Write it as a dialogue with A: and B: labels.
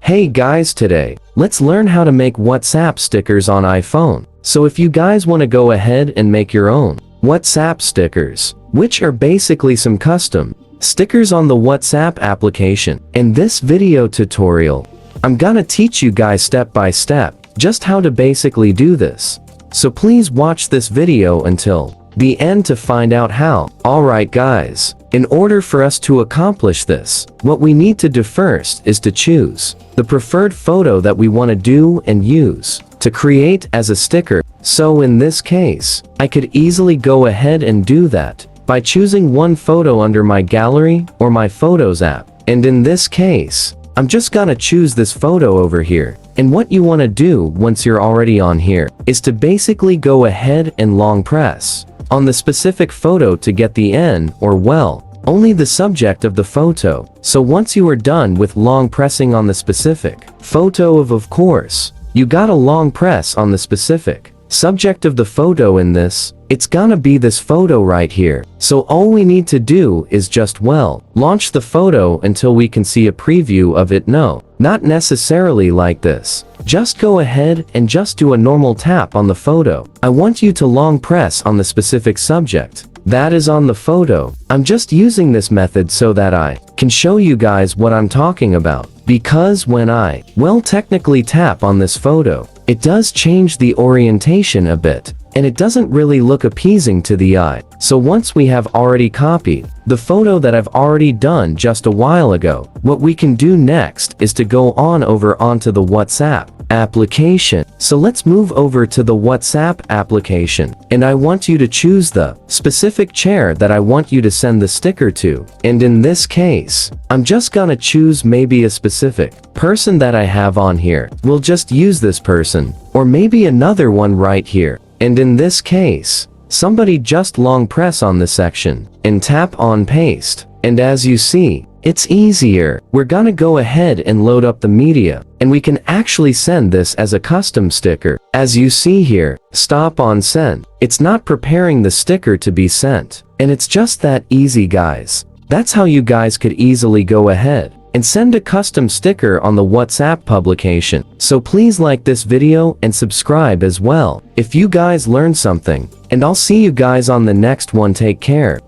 A: Hey guys, today, let's learn how to make WhatsApp stickers on iPhone. So if you guys want to go ahead and make your own WhatsApp stickers, which are basically some custom stickers on the WhatsApp application, in this video tutorial, I'm gonna teach you guys step by step just how to basically do this. So please watch this video until the end to find out how. Alright guys, in order for us to accomplish this, what we need to do first is to choose the preferred photo that we want to do and use to create as a sticker. So in this case, I could easily go ahead and do that by choosing one photo under my gallery or my Photos app. And in this case, I'm just gonna choose this photo over here. And what you want to do once you're already on here is to basically go ahead and long press on the specific photo to get the N, or well, only the subject of the photo. So once you are done with long pressing on the specific photo of course, you gotta long press on the specific subject of the photo. In this, it's gonna be this photo right here. So all we need to do is just, well, launch the photo until we can see a preview of it. No, not necessarily like this. Just go ahead and just do a normal tap on the photo. I want you to long press on the specific subject that is on the photo. I'm just using this method so that I can show you guys what I'm talking about. Because when I, well, technically tap on this photo, it does change the orientation a bit, and it doesn't really look appeasing to the eye. So once we have already copied the photo that I've already done just a while ago, what we can do next is to go on over onto the WhatsApp application. So let's move over to the WhatsApp application, and I want you to choose the specific chair that I want you to send the sticker to. And in this case, I'm just gonna choose maybe a specific person that I have on here. We'll just use this person, or maybe another one right here. And in this case, somebody just long press on the section and tap on paste. And as you see, it's easier. We're gonna go ahead and load up the media, and we can actually send this as a custom sticker. As you see here, stop on send. It's not preparing the sticker to be sent. And it's just that easy, guys. That's how you guys could easily go ahead and send a custom sticker on the WhatsApp publication. So please like this video and subscribe as well if you guys learned something. And I'll see you guys on the next one. Take care.